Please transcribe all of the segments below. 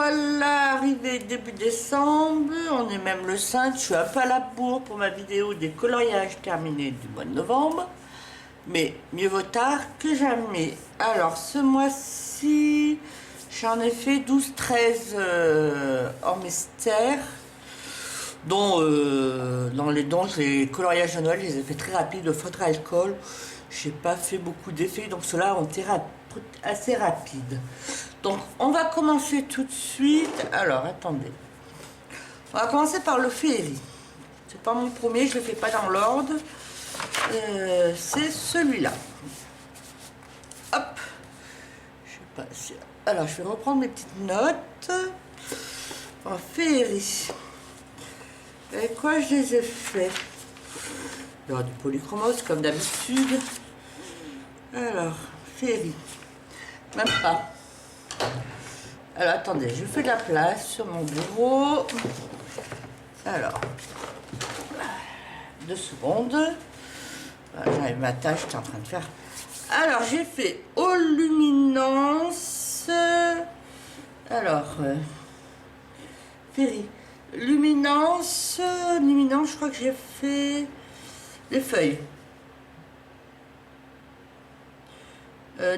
voilà, arrivé début décembre, on est même le 5, je suis un peu à la bourre pour ma vidéo des coloriages terminés du mois de novembre, mais mieux vaut tard que jamais. Alors ce mois-ci, j'en ai fait 12-13 en mystère, dont les coloriages de Noël, je les ai fait très rapides, de feutre à alcool. J'ai pas fait beaucoup d'effets, donc ceux-là ont été assez rapides. Donc on va commencer tout de suite. Alors attendez, on va commencer par le féerie. C'est pas mon premier, je le fais pas dans l'ordre. C'est celui-là. Hop, je sais pas si... Alors je vais reprendre mes petites notes. En féerie, avec quoi je les ai fait? Alors du polychromos comme d'habitude. Alors féerie, même pas. Alors attendez, je fais de la place sur mon bureau. Alors 2 secondes. Voilà, j'arrive ma tâche, j'étais en train de faire. Alors j'ai fait eau luminance. Alors féerie, luminance, je crois que j'ai fait les feuilles.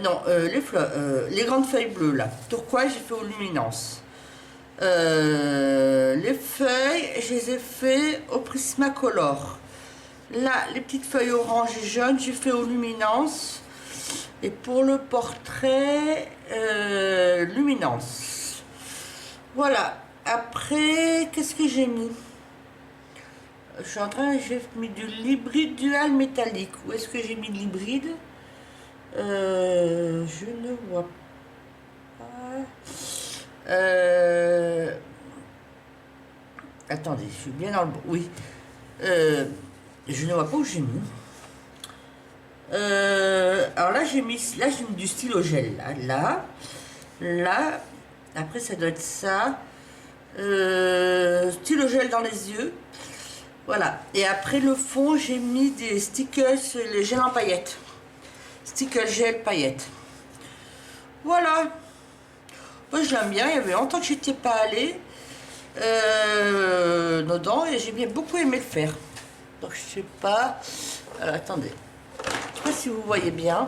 Non, les fleurs, les grandes feuilles bleues là. Turquoise, j'ai fait aux luminances. Les feuilles, je les ai fait au Prismacolor. Là, les petites feuilles orange et jaune, j'ai fait aux luminances. Et pour le portrait, luminance. Voilà. Après, qu'est-ce que j'ai mis? Je suis en train, j'ai mis du l'hybride dual métallique. Où est-ce que j'ai mis de l'hybride? Je ne vois pas. Attendez, je suis bien dans le... Oui. Je ne vois pas où j'ai mis. Alors là, j'ai mis du stylo gel. Là. Après, ça doit être ça. Stylo gel dans les yeux. Voilà. Et après, le fond, j'ai mis des stickers, les gels en paillettes. Sticker gel paillettes. Voilà. Moi je l'aime bien. Il y avait longtemps que j'étais pas allée dedans et j'ai bien beaucoup aimé le faire. Donc je sais pas. Alors, attendez. Je sais pas si vous voyez bien.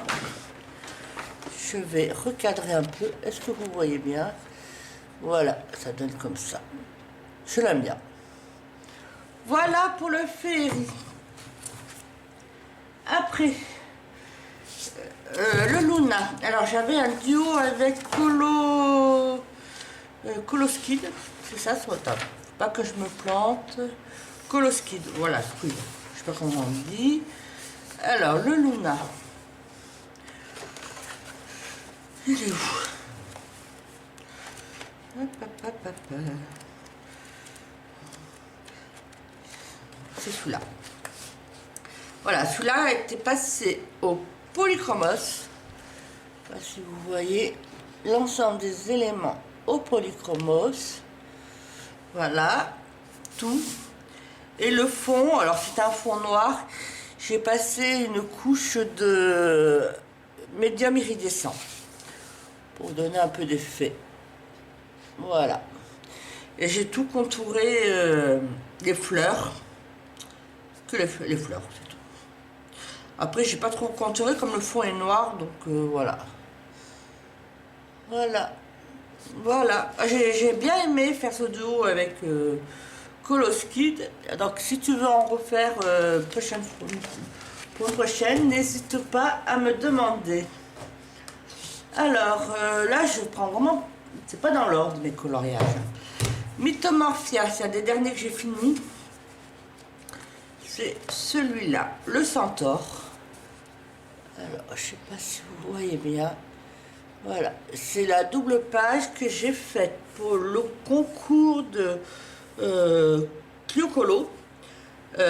Je vais recadrer un peu. Est-ce que vous voyez bien? Voilà, ça donne comme ça. Je l'aime bien. Voilà pour le féerie. Après. Le Luna. Alors j'avais un duo avec Coloskid. C'est ça, faut pas que je me plante. Coloskid, voilà, Squid. Je sais pas comment on dit. Alors le Luna. Il est où? C'est celui-là. Voilà, celui-là était passé au polychromos. Je sais pas si vous voyez l'ensemble des éléments au polychromos. Voilà, tout. Et le fond, alors c'est un fond noir. J'ai passé une couche de médium iridescent pour donner un peu d'effet. Voilà. Et j'ai tout contouré les fleurs. Que les fleurs, c'est tout. Après, j'ai pas trop contouré comme le fond est noir, donc voilà. Voilà. J'ai bien aimé faire ce duo avec Coloskid. Donc, si tu veux en refaire pour une prochaine, n'hésite pas à me demander. Alors, là, je prends vraiment... C'est pas dans l'ordre, mes coloriages. Mythomorphia, c'est un des derniers que j'ai fini. C'est celui-là, le centaure. Alors, je sais pas si vous voyez bien. Voilà, c'est la double page que j'ai faite pour le concours de Cliocolo.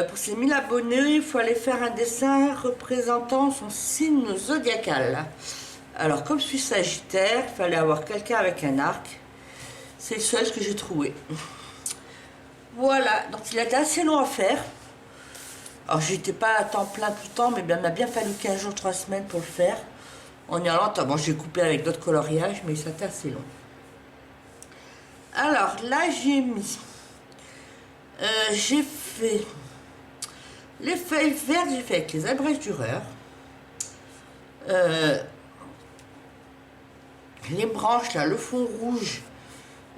Pour ses 1000 abonnés, il faut aller faire un dessin représentant son signe zodiacal. Alors, comme je suis Sagittaire, il fallait avoir quelqu'un avec un arc. C'est le seul que j'ai trouvé. Voilà, donc il a été assez long à faire. Alors, j'étais pas à temps plein tout le temps, mais il m'a bien fallu 15 jours, 3 semaines pour le faire. En y allant, bon, j'ai coupé avec d'autres coloriages, mais ça a été assez long. Alors là, j'ai fait les feuilles vertes, j'ai fait avec les abrèges Dürer. Les branches là, le fond rouge,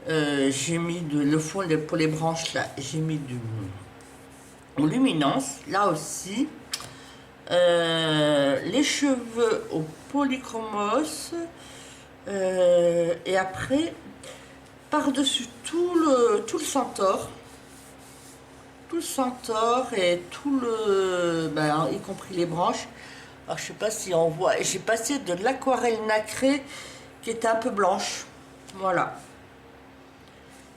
j'ai mis le fond pour les branches là, j'ai mis du luminance là aussi. Les cheveux au polychromos, et après par-dessus tout le centaure, et tout le, y compris les branches. Alors je sais pas si on voit, j'ai passé de l'aquarelle nacrée qui était un peu blanche, voilà.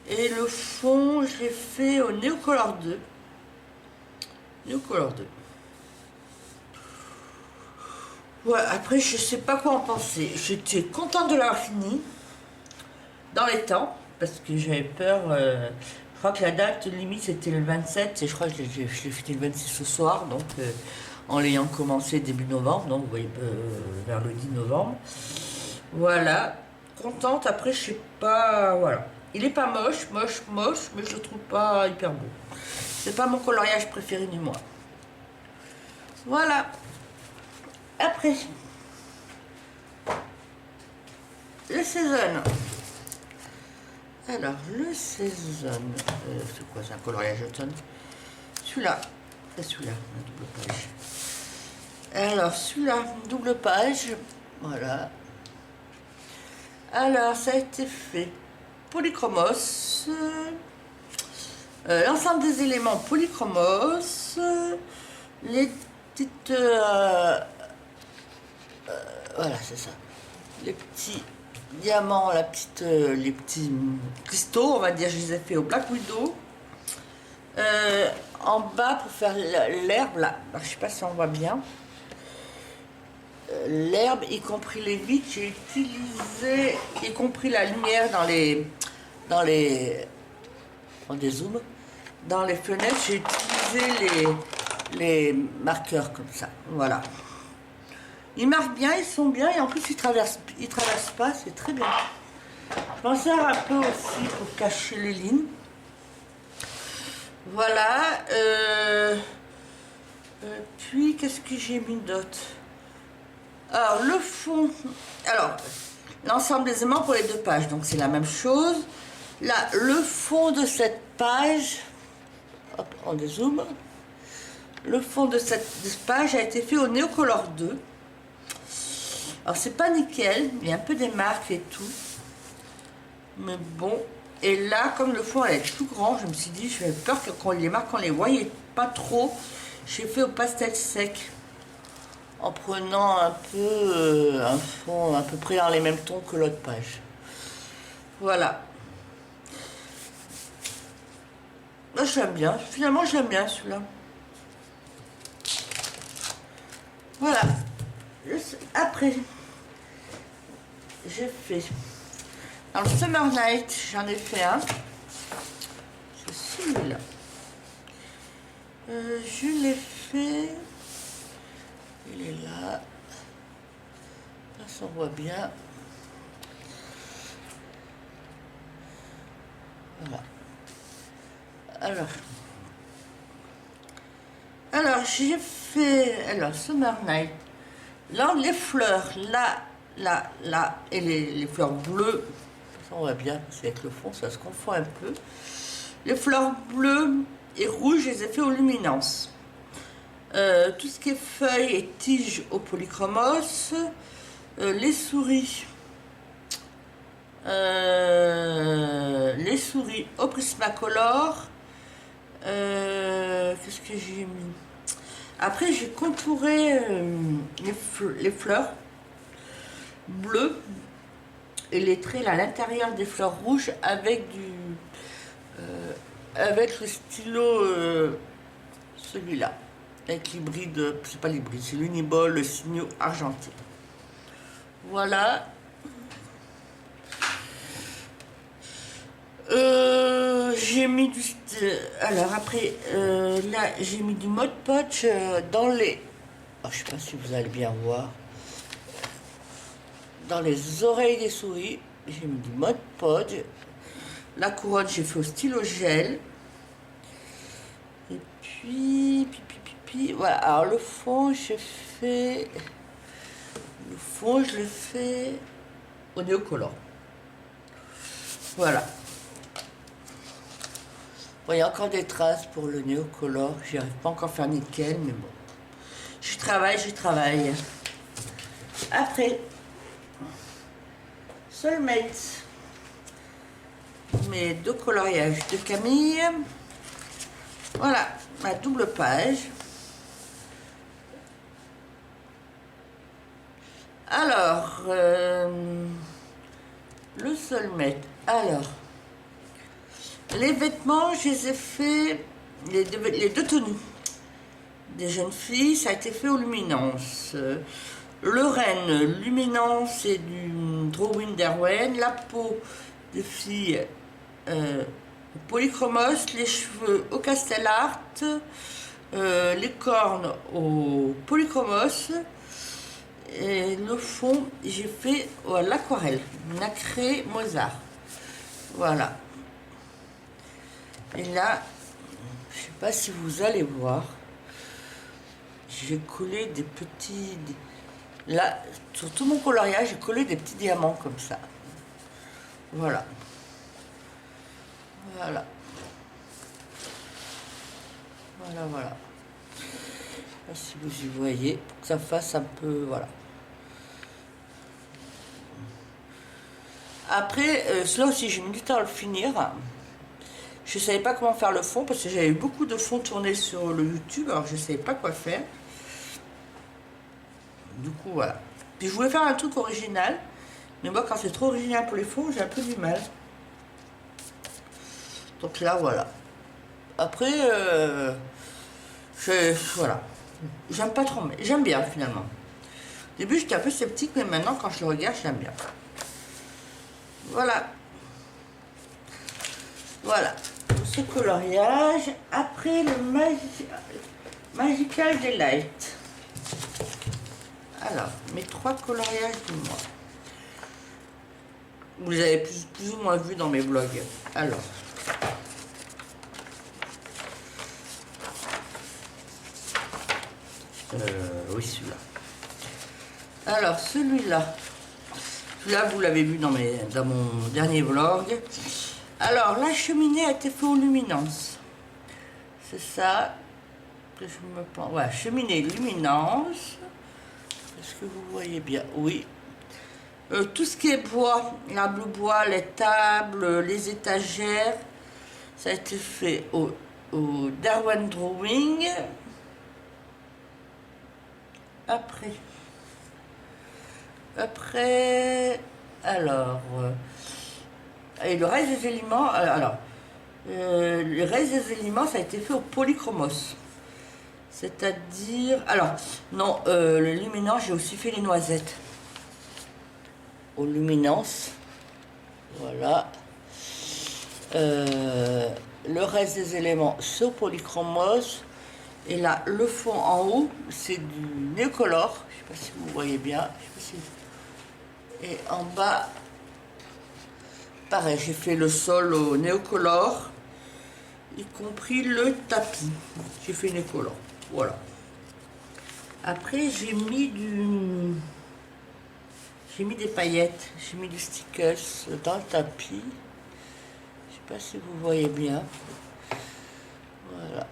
Et le fond, je l'ai fait au Neocolor 2. Ouais, après, je sais pas quoi en penser. J'étais contente de l'avoir fini dans les temps, parce que j'avais peur. Je crois que la date limite c'était le 27, et je crois que je l'ai fini le 26 ce soir, donc en l'ayant commencé début novembre, donc vous voyez, vers le 10 novembre. Voilà, contente. Après, je sais pas, voilà. Il est pas moche, mais je le trouve pas hyper beau. C'est pas mon coloriage préféré du mois. Voilà. Après, le Season. Alors, le Season, c'est quoi, c'est un coloriage automne. Celui-là, c'est celui-là, la double page. Alors, celui-là, double page, voilà. Alors, ça a été fait polychromos, l'ensemble des éléments polychromos, les petites, voilà, c'est ça, les petits diamants, les petits cristaux, on va dire, je les ai fait au Black Widow. En bas pour faire l'herbe là, je sais pas si on voit bien. L'herbe, y compris les vitres, j'ai utilisé, y compris la lumière dans les on dézoome, dans les fenêtres, j'ai utilisé les marqueurs comme ça, voilà. Ils marquent bien, ils sont bien, et en plus ils traversent pas, c'est très bien. Je m'en sers un peu aussi pour cacher les lignes. Voilà. Puis qu'est-ce que j'ai mis d'autre? Alors le fond, alors l'ensemble des aimants pour les deux pages, donc c'est la même chose. Là, le fond de cette page, hop, on dézoome. Le fond de cette page a été fait au Neocolor 2. Alors c'est pas nickel, il y a un peu des marques et tout, mais bon. Et là, comme le fond allait être tout grand, je me suis dit, j'avais peur que les marques, on les voyait pas trop. J'ai fait au pastel sec, en prenant un peu un fond à peu près dans les mêmes tons que l'autre page. Voilà. Là, je l'aime bien. Finalement, je l'aime bien celui-là. Voilà. Après, j'ai fait dans le Summer Night, j'en ai fait un. C'est celui-là. Je l'ai fait. Il est là. Là, ça voit bien. Voilà. Alors j'ai fait, Summer Night. Là, les fleurs, là, et les fleurs bleues, ça on voit bien, c'est avec le fond, ça se confond un peu. Les fleurs bleues et rouges, je les ai fait aux luminances. Tout ce qui est feuilles et tiges au polychromos, les souris au Prismacolor. Qu'est-ce que j'ai mis? Après, j'ai contouré les fleurs bleues et les traits à l'intérieur des fleurs rouges avec avec le stylo, celui-là, avec l'hybride, c'est pas l'hybride, c'est l'Uniball, le signaux argenté. Voilà. J'ai mis du... Alors après, là, j'ai mis du Mod Podge dans les... Oh, je sais pas si vous allez bien voir. Dans les oreilles des souris, j'ai mis du Mod Podge. La couronne, j'ai fait au stylo gel. Et puis, voilà. Alors le fond, j'ai fait... Le fond, je l'ai fait au néocolor. Voilà. Bon, il y a encore des traces pour le néocolor. J'y arrive pas encore à faire nickel, mais bon. Je travaille. Après, Soulmate. Mes 2 coloriages de Camille. Voilà, ma double page. Alors, le Soulmate. Alors, les vêtements, je les ai fait, les deux tenues des jeunes filles, ça a été fait aux luminances. Le renne, luminance et du drawing d'Erwen. La peau des filles polychromos, les cheveux au Castellart, les cornes au polychromos. Et le fond, j'ai fait à l'aquarelle, nacré Mozart. Voilà. Et là, je sais pas si vous allez voir, j'ai collé des petits... Là, sur tout mon coloriage, j'ai collé des petits diamants comme ça. Voilà. Voilà. Voilà. Je sais pas si vous y voyez, pour que ça fasse un peu... Voilà. Après, cela aussi, j'ai mis du temps à le finir. Je ne savais pas comment faire le fond, parce que j'avais eu beaucoup de fonds tournés sur le YouTube, alors je ne savais pas quoi faire. Du coup, voilà. Puis je voulais faire un truc original, mais moi, quand c'est trop original pour les fonds, j'ai un peu du mal. Donc là, voilà. Après, voilà. J'aime pas trop, mais j'aime bien, finalement. Au début, j'étais un peu sceptique, mais maintenant, quand je le regarde, j'aime bien. Voilà. Voilà. Pour ce coloriage. Après, le Magical Delight. Alors, mes 3 coloriages du mois. Vous les avez plus ou moins vus dans mes vlogs. Alors. Oui, celui-là. Alors, celui-là, vous l'avez vu dans mon dernier vlog. Alors, la cheminée a été faite aux luminances. C'est ça que je me pense. Ouais, cheminée luminance. Est-ce que vous voyez bien? Oui. Tout ce qui est bois, le bois, les tables, les étagères, ça a été fait au Derwent Drawing. Après, alors, et le reste des éléments, le reste des éléments, ça a été fait au polychromos. C'est-à-dire, alors, non, le luminance, j'ai aussi fait les noisettes. Aux luminances, voilà. Le reste des éléments, c'est au polychromos. Et là, le fond en haut, c'est du néocolor. Je ne sais pas si vous voyez bien. Je sais pas si... Et en bas, pareil, j'ai fait le sol au néocolor, y compris le tapis. J'ai fait néocolor. Voilà. Après, j'ai mis des paillettes. J'ai mis du stickers dans le tapis. Je ne sais pas si vous voyez bien. Voilà.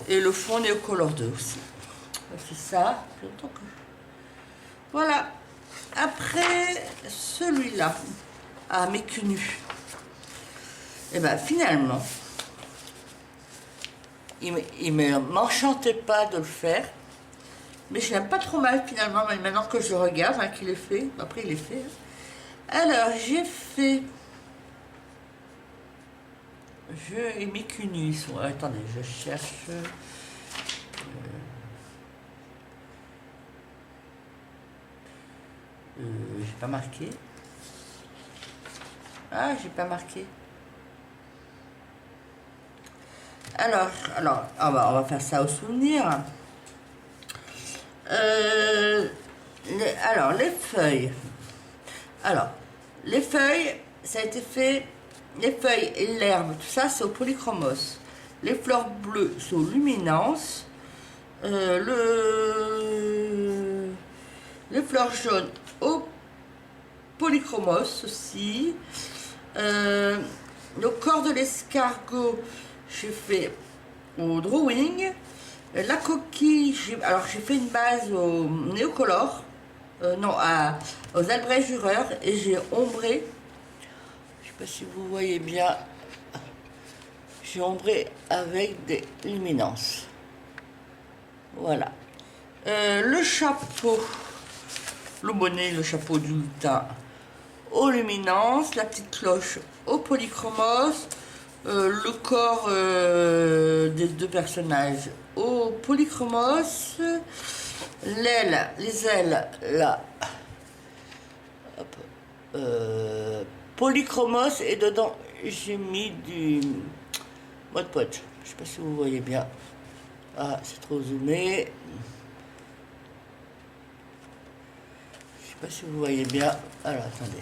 Et le fond néocolor 2 aussi. C'est ça. Voilà. Après, celui-là. Ah, mes culs nus. Et bien, finalement, il ne m'enchantait pas de le faire. Mais je l'aime pas trop mal, finalement, maintenant que je regarde, hein, qu'il est fait. Après, il est fait. Alors, j'ai fait... Et mes culs nus, ils sont... Attendez, je cherche... j'ai pas marqué. Ah, j'ai pas marqué. Alors, on va faire ça au souvenir. Les feuilles. Alors, les feuilles, ça a été fait, les feuilles et l'herbe, tout ça, c'est au polychromos. Les fleurs bleues, c'est au luminance. Les fleurs jaunes, au polychromos aussi. Le corps de l'escargot, j'ai fait au drawing. La coquille, alors j'ai fait une base au néocolor, non, aux Albrecht Dürer, et j'ai ombré, je sais pas si vous voyez bien, j'ai ombré avec des luminances. Voilà. Le chapeau, le bonnet, le chapeau du lutin aux luminances, la petite cloche au polychromos, le corps des deux personnages au polychromos, l'aile, les ailes là, hop, polychromos, et dedans j'ai mis du Mod Podge. Je sais pas si vous voyez bien. Ah, c'est trop zoomé. Je sais pas si vous voyez bien. Alors attendez.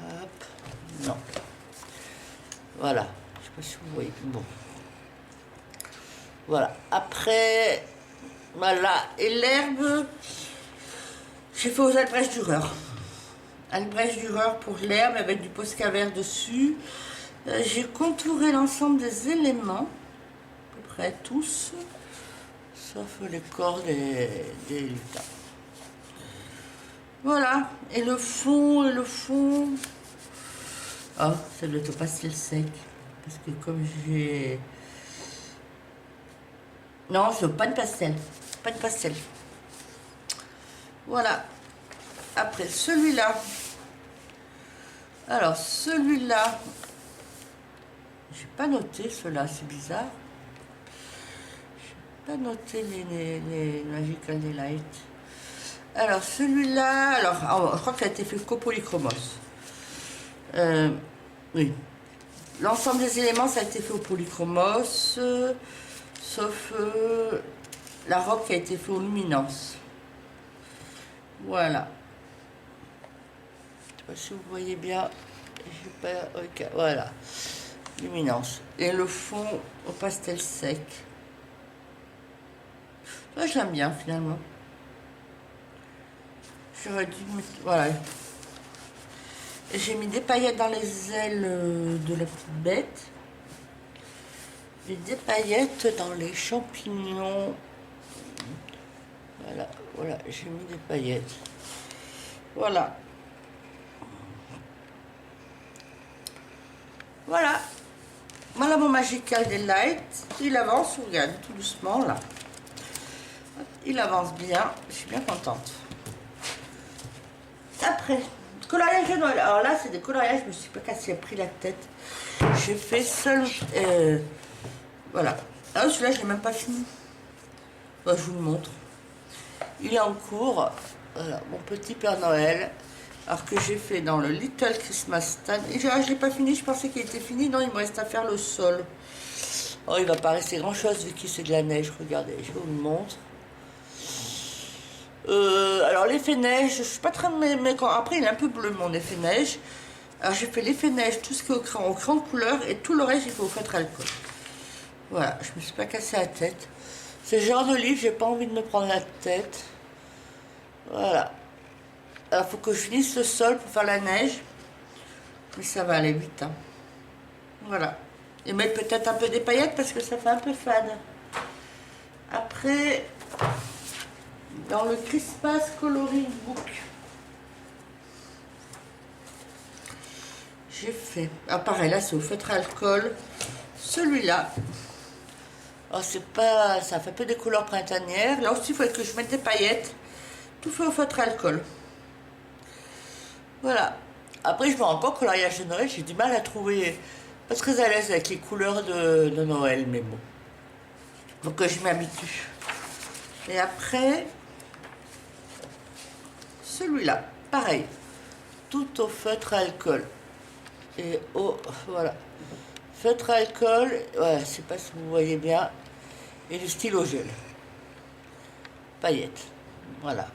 Hop. Non. Voilà. Je sais pas si vous voyez. Bon. Voilà. Après, voilà. Et l'herbe, j'ai fait aux Albrecht Dürer. Albrecht Dürer pour l'herbe avec du Posca vert dessus. J'ai contouré l'ensemble des éléments, à peu près tous, sauf les corps des lutins. Voilà. Et le fond, oh, ça doit être pastel sec. Parce que comme j'ai... Non, c'est pas de pastel. Pas de pastel. Voilà. Après, celui-là. Alors, celui-là... J'ai pas noté ceux-là, c'est bizarre. J'ai pas noté les Magical Delight. Alors, celui-là... Alors, je crois que ça a été fait qu'au polychromos. Oui. L'ensemble des éléments, ça a été fait au polychromos, sauf la robe qui a été faite aux luminances. Voilà. Je sais pas si vous voyez bien. Pas... Okay. Voilà. Luminance. Et le fond au pastel sec. Ça, je l'aime bien, finalement. J'aurais dû mettre... Voilà. J'ai mis des paillettes dans les ailes de la petite bête. Et des paillettes dans les champignons. Voilà, voilà, j'ai mis des paillettes. Voilà. Voilà. Voilà mon Magical Delight. Il avance, regarde, tout doucement, là. Il avance bien. Je suis bien contente. Après... coloriage de Noël. Alors là, c'est des coloriages, je me suis pas cassé pris la tête. J'ai fait seul. Voilà. Ah, celui-là, je l'ai même pas fini. Bon, je vous le montre. Il est en cours. Voilà, mon petit Père Noël. Alors que j'ai fait dans le Little Christmas Stand. Et je l'ai pas fini, je pensais qu'il était fini. Non, il me reste à faire le sol. Oh, il va pas rester grand chose vu qu'il c'est de la neige. Regardez, je vous le montre. Alors l'effet neige, je suis pas très... Mais quand, après, il est un peu bleu mon effet neige. Alors j'ai fait l'effet neige, tout ce qui est au crayon de couleur, et tout le reste, j'ai fait au feutre alcool. Voilà, je me suis pas cassé la tête. C'est le genre de livre, j'ai pas envie de me prendre la tête. Voilà. Alors faut que je finisse le sol pour faire la neige. Mais ça va aller vite. Hein. Voilà. Et mettre peut-être un peu des paillettes parce que ça fait un peu fade. Après... dans le Christmas Coloring Book, j'ai fait, ah pareil, là c'est au feutre alcool, celui-là, oh, c'est pas, ça fait un peu des couleurs printanières, là aussi il faut que je mette des paillettes, tout fait au feutre alcool, voilà. Après je me rends compte que coloriage de Noël, j'ai du mal à trouver, pas très à l'aise avec les couleurs de Noël, mais bon, faut que je m'habitue. Et après... celui-là, pareil, tout au feutre alcool. Et au, voilà, feutre alcool, ouais, je sais pas si vous voyez bien, et le stylo gel. Paillettes, voilà.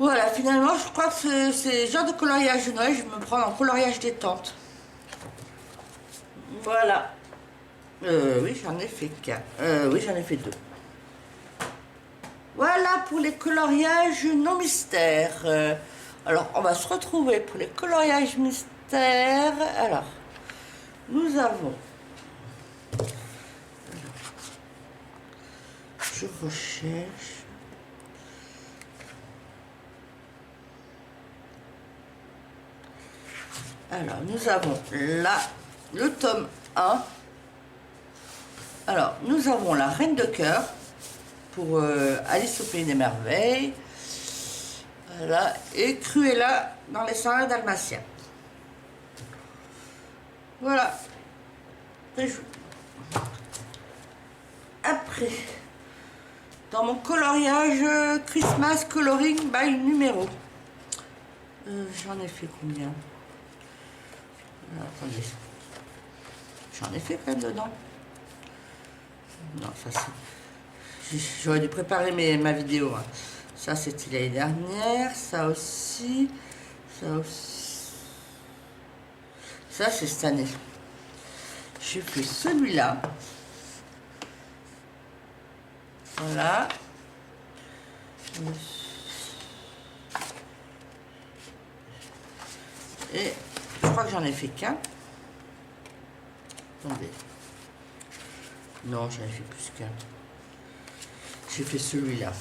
Voilà, finalement, je crois que c'est le genre de coloriage de Noël, je me prends en coloriage détente. Voilà. Oui, j'en ai fait qu'un. Oui, j'en ai fait 2. Voilà pour les coloriages non mystères. Alors, on va se retrouver pour les coloriages mystères. Alors, nous avons... Je recherche... Alors, nous avons là le tome 1. Alors, nous avons la Reine de cœur pour Alice au Pays des Merveilles. Voilà, et Cruella dans les 101 Dalmatiens. Voilà. Après, dans mon coloriage Christmas Coloring by numéro. J'en ai fait combien? Attendez. J'en ai fait quand même dedans. Non, ça c'est... J'aurais dû préparer ma vidéo. Hein. Ça c'était l'année dernière. Ça aussi. Ça aussi. Ça c'est cette année. J'ai fait celui-là. Voilà. Et je crois que j'en ai fait qu'un. Attendez. Non, j'en ai fait plus qu'un. J'ai fait celui-là.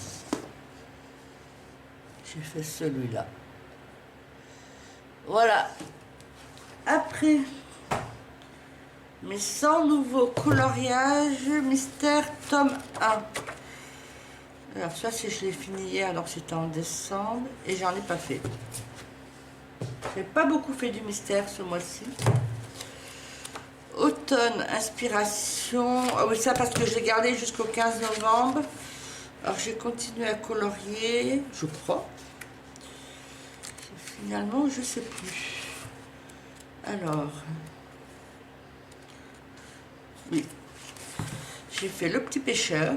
J'ai fait celui-là. Voilà. Après, mes 100 nouveaux coloriages mystère tome 1. Alors ça, je l'ai fini hier, donc c'était en décembre. Et j'en ai pas fait. J'ai pas beaucoup fait du mystère ce mois-ci. Automne, inspiration. Ah oui, ça parce que je l'ai gardé jusqu'au 15 novembre. Alors j'ai continué à colorier, je crois. Finalement, je sais plus. Alors, oui, j'ai fait le petit pêcheur.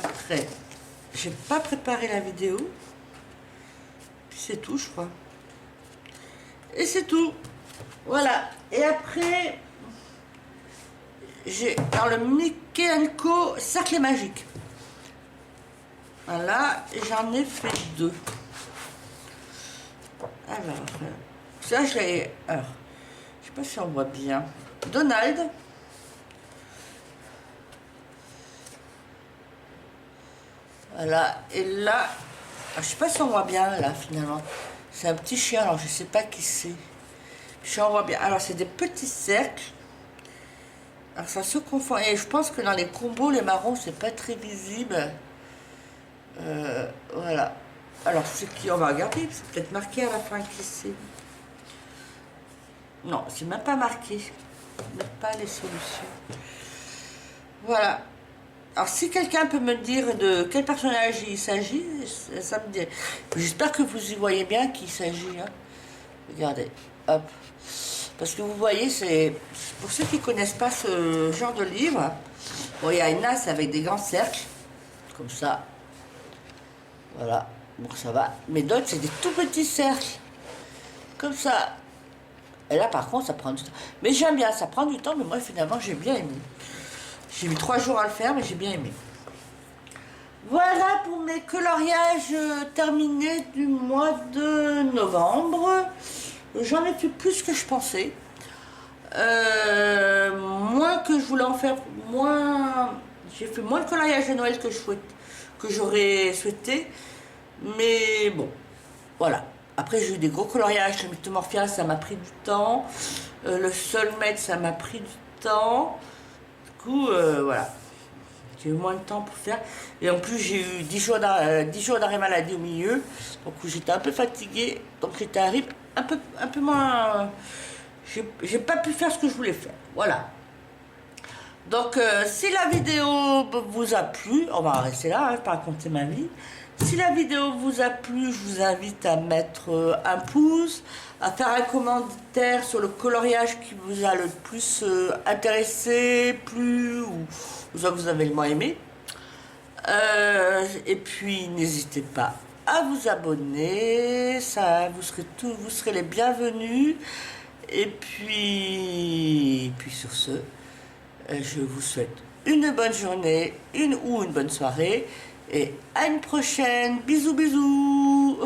Après, j'ai pas préparé la vidéo. C'est tout, je crois. Et c'est tout. Voilà. Et après, j'ai dans le Mickey & Co cercle magique. Voilà. J'en ai fait 2. Alors, ça je l'ai... Alors, je sais pas si on voit bien. Donald. Voilà. Et là, je sais pas si on voit bien là finalement. C'est un petit chien, alors je sais pas qui c'est. Je en vois bien. Alors c'est des petits cercles. Alors ça se confond. Et je pense que dans les combos, les marrons, c'est pas très visible. Voilà. Alors ce qui, on va regarder, c'est peut-être marqué à la fin qui c'est. Non, c'est même pas marqué. Même pas les solutions. Voilà. Alors si quelqu'un peut me dire de quel personnage il s'agit, ça me dit. J'espère que vous y voyez bien qu'il s'agit. Hein. Regardez. Hop. Parce que vous voyez, c'est pour ceux qui ne connaissent pas ce genre de livre, bon, il y a une as avec des grands cercles, comme ça. Voilà, bon, ça va. Mais d'autres, c'est des tout petits cercles, comme ça. Et là, par contre, ça prend du temps. Mais j'aime bien, ça prend du temps, mais moi, finalement, j'ai bien aimé. J'ai mis 3 jours à le faire, mais j'ai bien aimé. Voilà pour mes coloriages terminés du mois de novembre. J'en ai fait plus que je pensais. Moins que je voulais en faire, moins. J'ai fait moins de coloriage de Noël que j'aurais souhaité. Mais bon, voilà. Après, j'ai eu des gros coloriages. Le Mythomorphia, ça m'a pris du temps. Le Soulmate, ça m'a pris du temps. Du coup, voilà. J'ai eu moins de temps pour faire. Et en plus, j'ai eu 10 jours d'arrêt maladie au milieu. Donc, j'étais un peu fatiguée. Donc, j'étais à rythme un peu moins... j'ai pas pu faire ce que je voulais faire. Voilà. Donc, si la vidéo vous a plu, on va rester là, hein, je vais pas raconter ma vie. Si la vidéo vous a plu, je vous invite à mettre un pouce, à faire un commentaire sur le coloriage qui vous a le plus intéressé, plu, ou que vous avez le moins aimé. Et puis, n'hésitez pas à vous abonner, ça, vous serez les bienvenus. Et puis sur ce, je vous souhaite une bonne journée, ou une bonne soirée, et à une prochaine. Bisous, bisous.